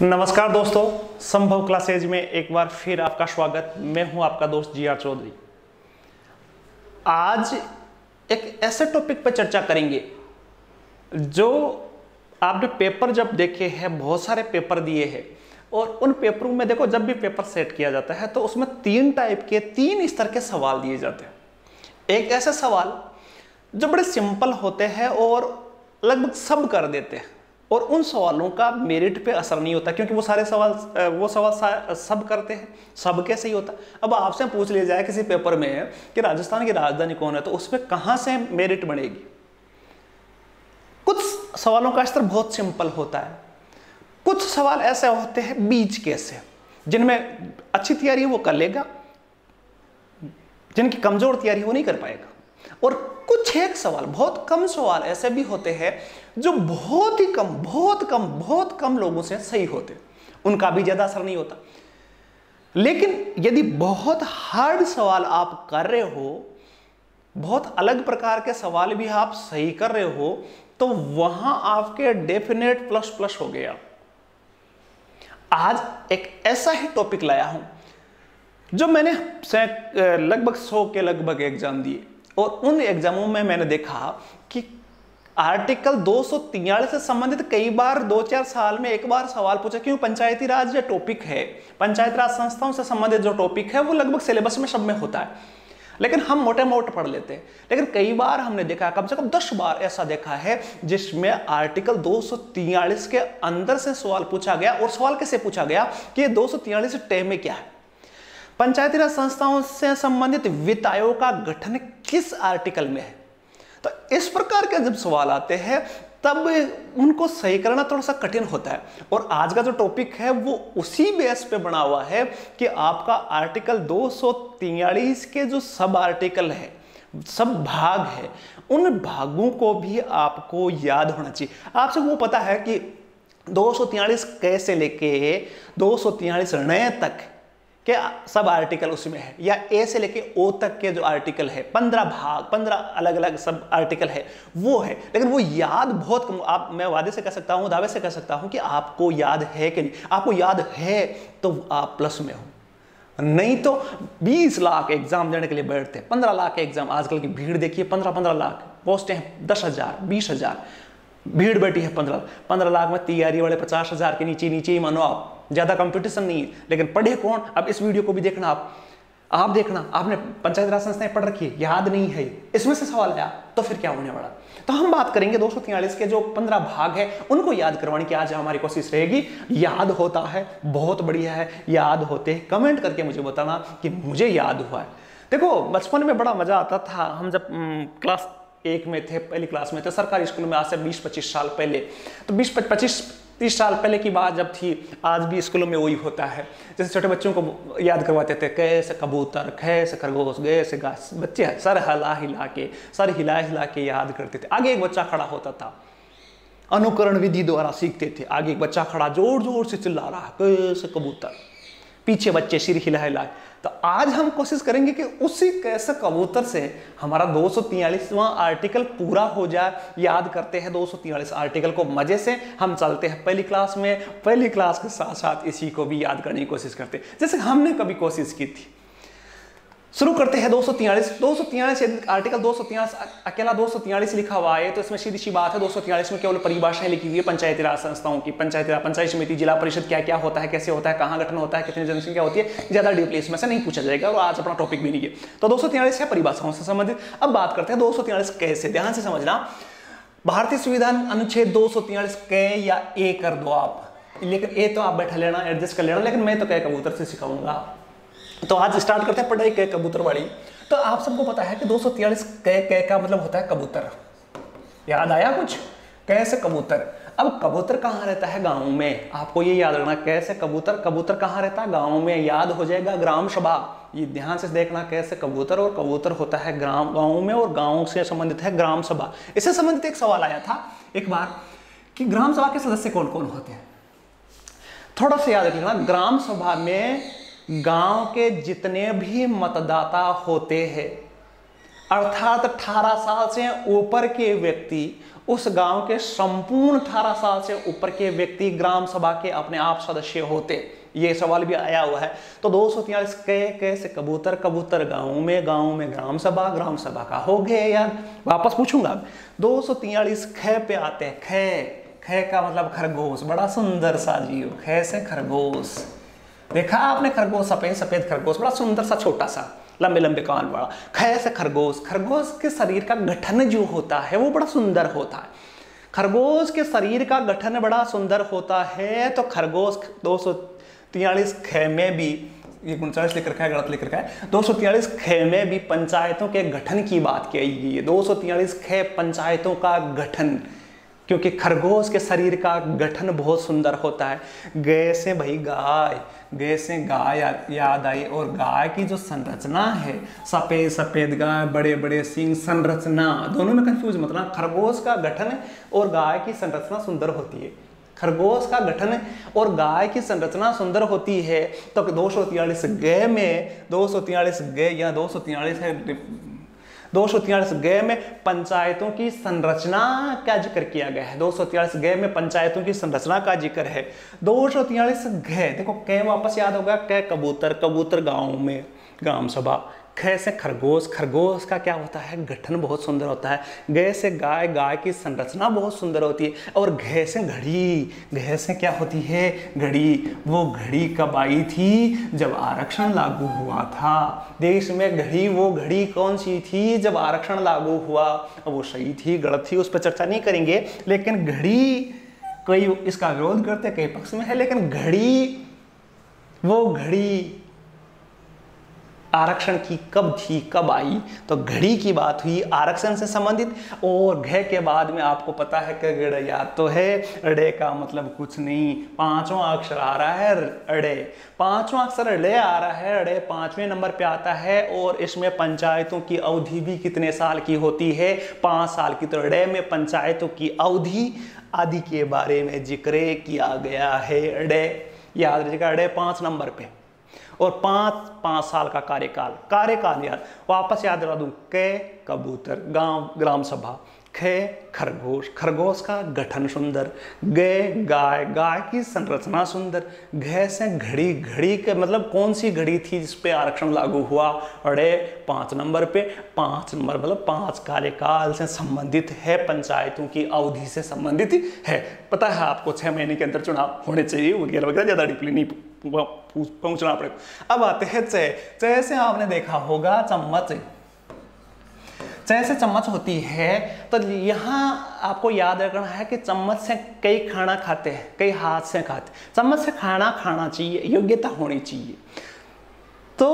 नमस्कार दोस्तों, संभव क्लासेज में एक बार फिर आपका स्वागत। मैं हूं आपका दोस्त जी आर चौधरी। आज एक ऐसे टॉपिक पर चर्चा करेंगे जो आपने पेपर जब देखे हैं, बहुत सारे पेपर दिए हैं और उन पेपरों में देखो, जब भी पेपर सेट किया जाता है तो उसमें तीन टाइप के, तीन स्तर के सवाल दिए जाते हैं। एक ऐसे सवाल जो बड़े सिंपल होते हैं और लगभग सब कर देते हैं और उन सवालों का मेरिट पे असर नहीं होता, क्योंकि वो सवाल सब करते हैं, सब कैसे ही होता। अब आपसे पूछ लिया जाए किसी पेपर में कि राजस्थान की राजधानी कौन है, तो उसमें कहां से मेरिट बढ़ेगी। कुछ सवालों का स्तर बहुत सिंपल होता है, कुछ सवाल ऐसे होते हैं बीच के से, जिनमें अच्छी तैयारी वो कर लेगा, जिनकी कमजोर तैयारी वो नहीं कर पाएगा। और कुछ एक सवाल, बहुत कम सवाल ऐसे भी होते हैं जो बहुत कम लोगों से सही होते, उनका भी ज्यादा असर नहीं होता। लेकिन यदि बहुत हार्ड सवाल आप कर रहे हो, बहुत अलग प्रकार के सवाल भी आप सही कर रहे हो, तो वहां आपके डेफिनेट प्लस प्लस हो गया। आज एक ऐसा ही टॉपिक लाया हूं जो मैंने लगभग 100 के लगभग एग्जाम दिए और उन एग्जामों में मैंने देखा कि आर्टिकल 243 से संबंधित कई बार 2-4 साल में एक बार सवाल पूछा। क्यों? पंचायती राज जो टॉपिक है, पंचायती राज संस्थाओं से संबंधित जो टॉपिक है, वो लगभग सिलेबस में सब में होता है, लेकिन हम मोटे मोटे पढ़ लेते हैं। लेकिन कई बार हमने देखा, कम से कम 10 बार ऐसा देखा है जिसमें आर्टिकल 243 के अंदर से सवाल पूछा गया। और सवाल कैसे पूछा गया कि 243 टर्म में क्या है, पंचायती राज संस्थाओं से संबंधित वित्त आयोग का गठन किस आर्टिकल में है। तो इस प्रकार के जब सवाल आते हैं तब उनको सही करना थोड़ा सा कठिन होता है। और आज का जो टॉपिक है वो उसी बेस पे बना हुआ है कि आपका आर्टिकल 243 के जो सब आर्टिकल है, सब भाग है, उन भागों को भी आपको याद होना चाहिए। आपसे वो पता है कि 243 कैसे लेके 243 नए तक के सब आर्टिकल उसमें है, या ए से लेके ओ तक के जो आर्टिकल है, 15 भाग, 15 अलग अलग सब आर्टिकल है, वो है। लेकिन वो याद बहुत कम। मैं वादे से कह सकता हूं, दावे से कह सकता हूं कि आपको याद है कि नहीं। आपको याद है तो आप प्लस में हो, नहीं तो 20 लाख एग्जाम देने के लिए बैठते हैं। 15 लाख एग्जाम, आजकल की भीड़ देखिए, 15 लाख पोस्टें हैं, 10,000 20,000 भीड़ बैठी है। 15 लाख में तैयारी वाले 50,000 के नीचे ही मानो आप, ज्यादा कंपटीशन नहीं है। लेकिन पढ़े कौन? अब इस वीडियो को भी देखना आप देखना, आपने पंचायत राज संस्थाएं पढ़ रखी है, याद नहीं है, इसमें से सवाल आया तो फिर क्या होने वाला। तो हम बात करेंगे 243 के जो 15 भाग है उनको याद करवाने की आज हमारी कोशिश रहेगी। याद होता है, बहुत बढ़िया है, याद होते हैं। कमेंट करके मुझे बताना कि मुझे याद हुआ है। देखो, बचपन में बड़ा मजा आता था। हम जब क्लास 1 में थे, पहली क्लास में थे, सरकारी स्कूल में, आज से 20-25 साल पहले, तो 20-25-30 साल पहले की बात जब थी, आज भी स्कूलों में वही होता है। जैसे छोटे बच्चों को याद करवाते थे, कैसे कबूतर, कैसे खरगोश, कैसे घास, बच्चे सर हिला हिला के याद करते थे। आगे एक बच्चा खड़ा होता था, अनुकरण विधि द्वारा सीखते थे। आगे एक बच्चा खड़ा जोर जोर से चिल्ला रहा, कैसे कबूतर, पीछे बच्चे सिर हिला हिला। तो आज हम कोशिश करेंगे कि उसी कैसे कबूतर से हमारा 243वां आर्टिकल पूरा हो जाए। याद करते हैं 243 आर्टिकल को, मजे से हम चलते हैं पहली क्लास में, पहली क्लास के साथ साथ इसी को भी याद करने की कोशिश करते हैं, जैसे हमने कभी कोशिश की थी। शुरू करते हैं 243 आर्टिकल 243 अकेला 243 लिखा हुआ है, तो इसमें सीधी सी बात है, 243 में केवल परिभाषाएं लिखी हुई है पंचायती राज संस्थाओं की। पंचायत समिति, जिला परिषद क्या क्या होता है, कैसे होता है, कहाँ गठन होता है, कितनी जनसंख्या होती है, ज्यादा डीपली इसमें से नहीं पूछा जाएगा और आज अपना टॉपिक भी नहीं है। तो 243 है परिभाषाओं से संबंधित। अब बात करते हैं 243 कैसे, ध्यान से समझना। भारतीय संविधान अनुच्छेद 243 क या ए कर दो आप, लेकिन ए तो आप बैठा लेना, एडजस्ट कर लेना, लेकिन मैं तो कै कबूतर से सिखाऊंगा। तो आज स्टार्ट करते हैं पढ़ाई कै कबूतर वाली। तो आप सबको पता है कि 243 कै का मतलब होता है कबूतर। याद आया कुछ? कैसे कबूतर। अब कबूतर कहाँ रहता है? गांव में। आपको ये याद रखना, कैसे कबूतर कहाँ रहता है? गांव में। याद हो जाएगा ग्राम सभा। ये ध्यान से देखना, कैसे कबूतर, और कबूतर होता है गांव में, और गांव से संबंधित है ग्राम सभा। इससे संबंधित एक सवाल आया था एक बार कि ग्राम सभा के सदस्य कौन कौन होते हैं। थोड़ा सा याद रखना, ग्राम सभा में गांव के जितने भी मतदाता होते हैं अर्थात 18 साल से ऊपर के व्यक्ति, उस गांव के संपूर्ण 18 साल से ऊपर के व्यक्ति ग्राम सभा के अपने आप सदस्य होते। ये सवाल भी आया हुआ है। तो 243 कैसे कबूतर, कबूतर गांव में ग्राम सभा का हो गए यार। वापस पूछूंगा। 243 ख पे आते हैं। ख का मतलब खरगोश, बड़ा सुंदर सा जीव। ख से खरगोश, देखा आपने खरगोश, सफेद सफेद खरगोश, बड़ा सुंदर सा, छोटा सा, लंबे लंबे कान वाला। ख से खरगोश, खरगोश के शरीर का गठन जो होता है वो बड़ा सुंदर होता है। खरगोश के शरीर का गठन बड़ा सुंदर होता है। तो खरगोश 243 ख में भी, ये 39 लिख रखा है, गलत लिख रखा है। 243 ख में भी पंचायतों के गठन की बात की गई है। 243 ख पंचायतों का गठन, क्योंकि खरगोश के शरीर का गठन बहुत सुंदर होता है। गै से भाई गाय, गै से गाय याद आई। और गाय की जो संरचना है, सफेद सफेद गाय, बड़े बड़े सींग, संरचना दोनों में कंफ्यूज मतलब। खरगोश का गठन और गाय की संरचना सुंदर होती है। खरगोश का गठन और गाय की संरचना सुंदर होती है। तो 243 गै में, 243 गै या 243 है, 243 गै में पंचायतों की संरचना का जिक्र किया गया है। 243 गै में पंचायतों की संरचना का जिक्र है। 243 गै, देखो कै वापस याद होगा। कै कबूतर, कबूतर गांव में ग्राम सभा। ख से खरगोश, खरगोश का क्या होता है, गठन बहुत सुंदर होता है। गै से गाय, गाय की संरचना बहुत सुंदर होती है। और घे से घड़ी, घे से क्या होती है, घड़ी। वो घड़ी कब आई थी, जब आरक्षण लागू हुआ था देश में। घड़ी, वो घड़ी कौन सी थी जब आरक्षण लागू हुआ। अब वो सही थी गलत थी उस पर चर्चा नहीं करेंगे, लेकिन घड़ी, कई इसका विरोध करते, कई पक्ष में है, लेकिन घड़ी, वो घड़ी आरक्षण की कब थी, कब आई। तो घड़ी की बात हुई आरक्षण से संबंधित। और घ के बाद में आपको पता है कि गड़ याद तो है। अड़े का मतलब कुछ नहीं, पांचवा अक्षर आ रहा है अड़े, पांचवा अक्षर अड़े आ रहा है। अड़े 5वें नंबर पे आता है। और इसमें पंचायतों की अवधि भी कितने साल की होती है, 5 साल की। तो अड़े में पंचायतों की अवधि आदि के बारे में जिक्र किया गया है। अड़े याद रखिएगा, अड़े 5 नंबर पे। और 5 साल का कार्यकाल याद, वापस याद दिला दूं। कै कबूतर, गांव ग्राम सभा। ख खरगोश, खरगोश का गठन सुंदर। गै गाय, गाय की संरचना सुंदर। घ से घड़ी, घड़ी के मतलब कौन सी घड़ी थी जिस पे आरक्षण लागू हुआ। अड़े 5 नंबर पे, 5 नंबर मतलब 5 कार्यकाल से संबंधित है, पंचायतों की अवधि से संबंधित है। पता है आपको 6 महीने के अंदर चुनाव होने चाहिए वगैरह वगैरह, ज्यादा डीपली नहीं पहुंचना पड़ेगा। अब आते हैं च। च से आपने देखा होगा चम्मच। च से चम्मच होती है। तो यहाँ आपको याद रखना है कि चम्मच से कई खाना खाते हैं, कई हाथ से खाते हैं। चम्मच से खाना खाना चाहिए, योग्यता होनी चाहिए। तो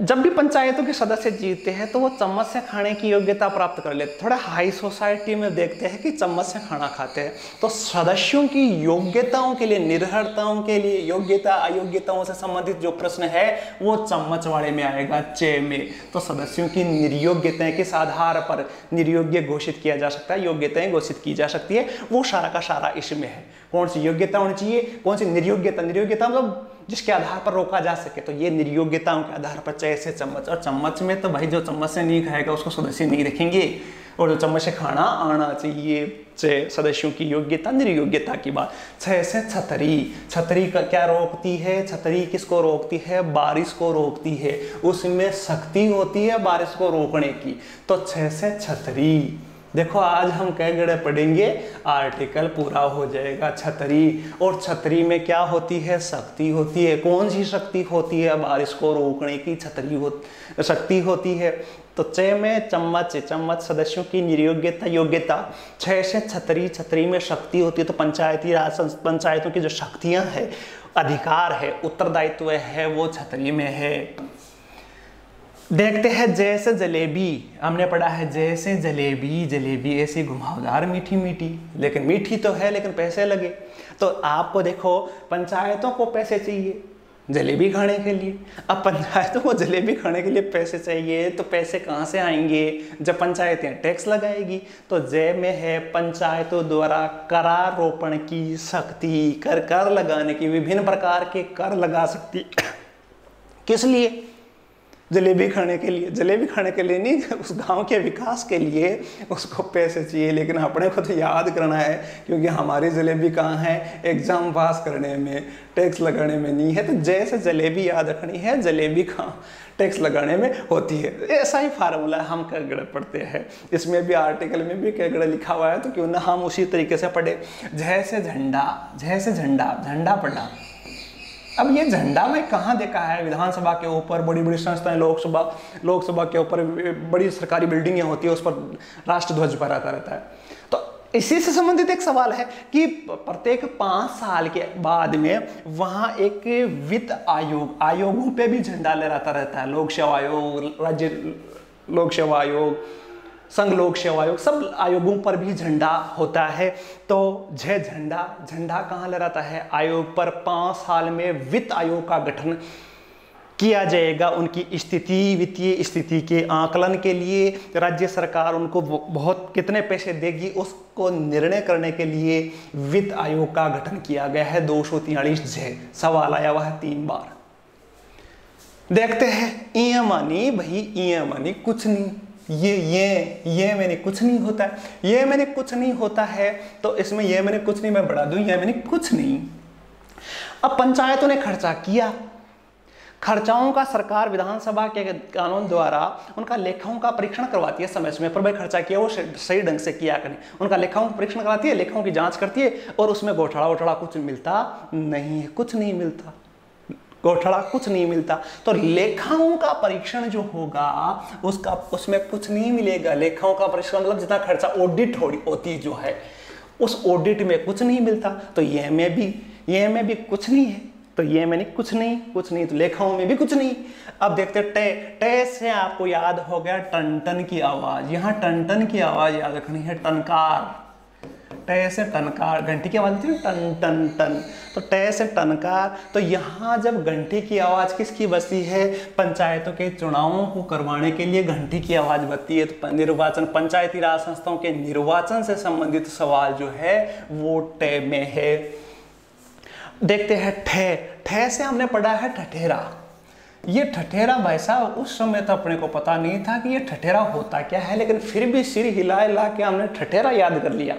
जब भी पंचायतों के सदस्य जीतते हैं तो वो चम्मच से खाने की योग्यता प्राप्त कर लेते हैं। थोड़ा हाई सोसाइटी में देखते हैं कि चम्मच से खाना खाते हैं। तो सदस्यों की योग्यताओं के लिए, निर्भरताओं के लिए, योग्यता अयोग्यताओं से संबंधित जो प्रश्न है वो चम्मच वाले में आएगा, च में। तो सदस्यों की निर्योग्यताएं किस आधार पर निर्योग्य घोषित किया जा सकता है, योग्यताएं घोषित की जा सकती है, वो सारा का सारा इसमें है। कौन सी योग्यता होनी चाहिए, कौन सी निर्योग्यता। निर्योग्यता मतलब जिसके आधार पर रोका जा सके। तो ये निर्योग्यताओं के आधार पर च से चम्मच। और चम्मच में तो भाई जो चम्मच से नहीं खाएगा उसको सदस्य नहीं रखेंगे। और जो चम्मच से खाना आना चाहिए। च सदस्यों की योग्यता, निर्योग्यता की बात। छ से छतरी। छतरी का क्या रोकती है, छतरी किसको रोकती है, बारिश को रोकती है। उसमें शक्ति होती है बारिश को रोकने की। तो छ से छतरी। देखो आज हम कई गड़े पढ़ेंगे, आर्टिकल पूरा हो जाएगा। छतरी, और छतरी में क्या होती है, शक्ति होती है। कौन सी शक्ति होती है, बारिश को रोकने की शक्ति होती है। तो च में चम्मच, चम्मच सदस्यों की निर्योग्यता, योग्यता। छ से छतरी, छतरी में शक्ति होती है। तो पंचायती राज, पंचायतों की जो शक्तियां है, अधिकार है, उत्तरदायित्व है, वो छतरी में है। देखते हैं जैसे जलेबी। हमने पढ़ा है जैसे जलेबी, जलेबी ऐसी घुमावदार मीठी मीठी, लेकिन मीठी तो है लेकिन पैसे लगे। तो आपको देखो पंचायतों को पैसे चाहिए जलेबी खाने के लिए। अब पंचायतों को जलेबी खाने के लिए पैसे चाहिए, तो पैसे कहाँ से आएंगे, जब पंचायतें टैक्स लगाएगी। तो जय में है पंचायतों द्वारा करारोपण की शक्ति, कर लगाने की, विभिन्न प्रकार के कर लगा सकती। किस लिए, जलेबी खाने के लिए नहीं, उस गांव के विकास के लिए उसको पैसे चाहिए। लेकिन अपने को तो याद करना है, क्योंकि हमारी जलेबी कहाँ है, एग्जाम पास करने में, टैक्स लगाने में नहीं है। तो जैसे जलेबी याद रखनी है, जलेबी कहाँ टैक्स लगाने में होती है। ऐसा ही फार्मूला हम कगड़ पढ़ते हैं, इसमें भी आर्टिकल में भी कगड़ लिखा हुआ है, तो क्यों ना हम उसी तरीके से पढ़े। जैसे झंडा, झंडा पढ़ा। अब ये झंडा में कहाँ देखा है, विधानसभा के ऊपर बड़ी बड़ी संस्थाएं, लोकसभा के ऊपर बड़ी सरकारी बिल्डिंगें होती है, उस पर राष्ट्रध्वज फहराता रहता है। तो इसी से संबंधित एक सवाल है कि प्रत्येक 5 साल के बाद में वहाँ एक वित्त आयोगों पे भी झंडा लहराता रहता है। लोक सेवा आयोग, राज्य लोक सेवा आयोग, संघ लोक सेवा आयोग, सब आयोगों पर भी झंडा होता है। तो झंडा कहाँ लहराता है, आयोग पर 5 साल में वित्त आयोग का गठन किया जाएगा। उनकी स्थिति, वित्तीय स्थिति के आकलन के लिए राज्य सरकार उनको बहुत कितने पैसे देगी, उसको निर्णय करने के लिए वित्त आयोग का गठन किया गया है। 243 सवाल आया हुआ है 3 बार। देखते हैं ईएमआई, भाई ईएमआई कुछ नहीं, ये मैंने कुछ नहीं होता है, ये मैंने कुछ नहीं होता है। तो इसमें ये मैंने कुछ नहीं मैं बढ़ा दूं, ये मैंने कुछ नहीं। अब पंचायतों ने खर्चा किया, खर्चाओं का सरकार विधानसभा के कानून द्वारा उनका लेखाओं का परीक्षण करवाती है समय समय पर। भाई खर्चा किया वो सही ढंग से किया करें, उनका लेखाओं का परीक्षण करवाती है, लेखाओं की जांच करती है, और उसमें गोठाड़ा कुछ मिलता नहीं है, कुछ नहीं मिलता, गोठाड़ा कुछ नहीं मिलता। तो लेखाओं का परीक्षण जो होगा उसमें कुछ नहीं मिलेगा। लेखाओं का परीक्षण मतलब जितना खर्चा ऑडिट होती जो है, उस ऑडिट में कुछ नहीं मिलता। तो ये में भी कुछ नहीं है, तो ये मैंने कुछ नहीं, तो लेखाओं में भी कुछ नहीं। अब देखते टे से आपको याद हो गया टन की आवाज। यहाँ टन की आवाज याद रखनी है, टनकार। टे से टनकार, घंटी की आवाज होती है टन टन टन, तो टे से टनकार। तो यहाँ जब घंटी की आवाज किसकी बजती है, पंचायतों के चुनावों को करवाने के लिए घंटी की आवाज बजती है। तो निर्वाचन, पंचायती राज संस्थाओं के निर्वाचन से संबंधित सवाल जो है वो टे में है। देखते हैं ठे से हमने पढ़ा है ठठेरा। ये ठठेरा भाई साहब उस समय तो अपने को पता नहीं था कि ये ठठेरा होता क्या है, लेकिन फिर भी सिर हिला के हमने ठठेरा याद कर लिया।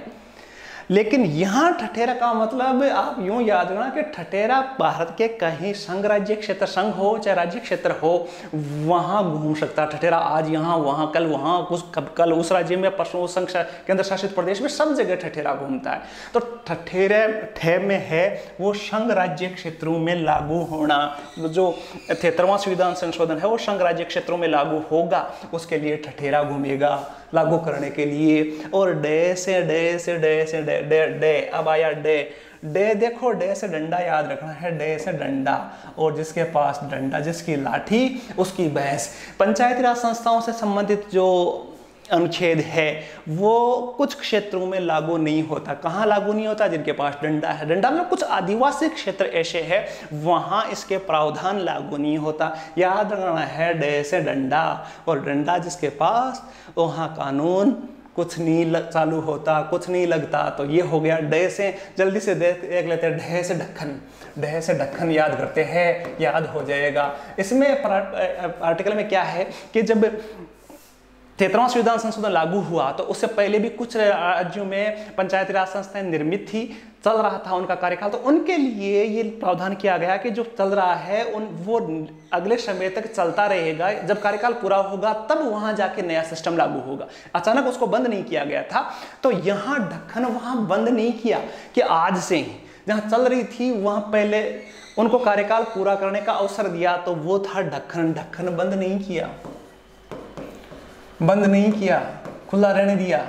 लेकिन यहाँ ठठेरा का मतलब आप यूं याद करना कि ठठेरा भारत के कहीं संघ राज्य क्षेत्र, संघ हो चाहे राज्य क्षेत्र हो, वहाँ घूम सकता है ठठेरा। आज यहाँ, वहाँ कल, वहाँ कुछ कल उस राज्य में, परसों उस संघ केंद्र शासित प्रदेश में, सब जगह ठठेरा घूमता है। तो ठठेरे ठे में है वो संघ राज्य क्षेत्रों में लागू होना। जो 73वां संविधान संशोधन है वो संघ राज्य क्षेत्रों में लागू होगा, उसके लिए ठठेरा घूमेगा लागू करने के लिए। और डे से डे, अब आया डे देखो, डे से डंडा याद रखना है, डे से डंडा। और जिसके पास डंडा, जिसकी लाठी उसकी भैंस। पंचायती राज संस्थाओं से संबंधित जो अनुच्छेद है वो कुछ क्षेत्रों में लागू नहीं होता। कहाँ लागू नहीं होता, जिनके पास डंडा है। डंडा में कुछ आदिवासी क्षेत्र ऐसे हैं वहाँ इसके प्रावधान लागू नहीं होता। याद रखना है डे से डंडा, और डंडा जिसके पास, वहाँ कानून कुछ नहीं चालू होता, कुछ नहीं लगता। तो ये हो गया डे से। जल्दी से देख लेते हैं डे से ढक्कन। डे से ढक्कन याद करते हैं, याद हो जाएगा। इसमें आर्टिकल में क्या है कि जब 73वां संविधान संशोधन लागू हुआ तो उससे पहले भी कुछ राज्यों में पंचायती राज संस्थाएं निर्मित थी, चल रहा था उनका कार्यकाल। तो उनके लिए ये प्रावधान किया गया कि जो चल रहा है वो अगले समय तक चलता रहेगा। जब कार्यकाल पूरा होगा तब वहां जाके नया सिस्टम लागू होगा। अचानक उसको बंद नहीं किया गया था। तो यहाँ ढक्कन वहां बंद नहीं किया कि आज से ही जहाँ चल रही थी वहां पहले उनको कार्यकाल पूरा करने का अवसर दिया, तो वो था ढक्कन। ढक्कन बंद नहीं किया, खुला रहने दिया।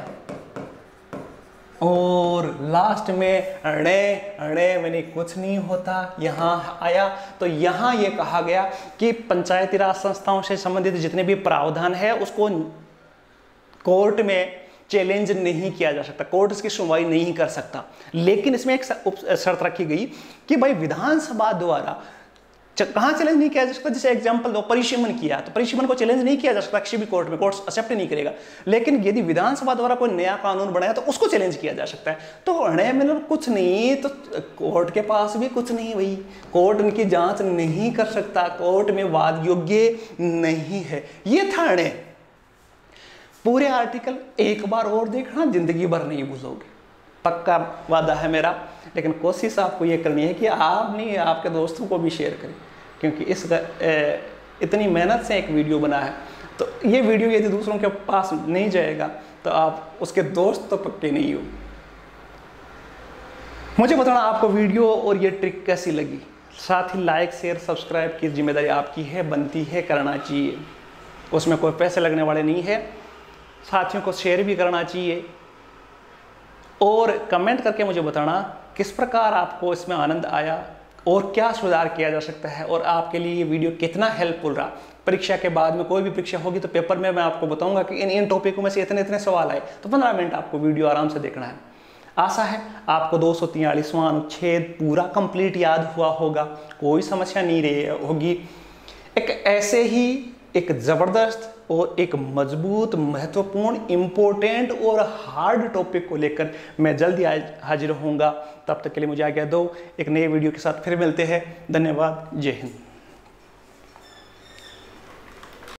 और लास्ट में अड़े मैंने कुछ नहीं होता यहाँ आया। तो यहाँ ये कहा गया कि पंचायती राज संस्थाओं से संबंधित जितने भी प्रावधान है उसको कोर्ट में चैलेंज नहीं किया जा सकता, कोर्ट इसकी सुनवाई नहीं कर सकता। लेकिन इसमें एक शर्त रखी गई कि भाई विधानसभा द्वारा कहाँ चैलेंज नहीं किया जा सकता? जैसे एग्जांपल दो, परिसीमन किया तो परिसीमन को चैलेंज नहीं किया जा सकता किसी भी कोर्ट में, कोर्ट एक्सेप्ट नहीं करेगा। लेकिन यदि विधानसभा द्वारा कोई नया कानून बनाया तो उसको चैलेंज किया जा सकता है। तो मतलब कुछ नहीं, तो कोर्ट के पास भी कुछ नहीं भाई, कोर्ट उनकी जांच नहीं कर सकता, कोर्ट में वाद योग्य नहीं है। ये था निर्णय। पूरे आर्टिकल एक बार और देखना, जिंदगी भर नहीं भूलोगे, पक्का वादा है मेरा। लेकिन कोशिश आपको ये करनी है कि आप नहीं, आपके दोस्तों को भी शेयर करें, क्योंकि इस इतनी मेहनत से एक वीडियो बना है। तो ये वीडियो यदि दूसरों के पास नहीं जाएगा तो आप उसके दोस्त तो पक्के नहीं हो। मुझे बताना आपको वीडियो और ये ट्रिक कैसी लगी। साथ ही लाइक शेयर सब्सक्राइब की जिम्मेदारी आपकी है, बनती है, करना चाहिए। उसमें कोई पैसे लगने वाले नहीं है। साथियों को शेयर भी करना चाहिए और कमेंट करके मुझे बताना किस प्रकार आपको इसमें आनंद आया और क्या सुधार किया जा सकता है, और आपके लिए ये वीडियो कितना हेल्पफुल रहा। परीक्षा के बाद में कोई भी परीक्षा होगी तो पेपर में मैं आपको बताऊंगा कि इन टॉपिकों में से इतने इतने सवाल आए, तो 15 मिनट आपको वीडियो आराम से देखना है। आशा है आपको 243वां अनुच्छेद पूरा कंप्लीट याद हुआ होगा, कोई समस्या नहीं रही होगी। एक ऐसे ही एक ज़बरदस्त और एक मजबूत, महत्वपूर्ण, इम्पोर्टेंट और हार्ड टॉपिक को लेकर मैं जल्दी हाजिर होऊंगा। तब तक के लिए मुझे आज्ञा दो। एक नए वीडियो के साथ फिर मिलते हैं। धन्यवाद। जय हिंद।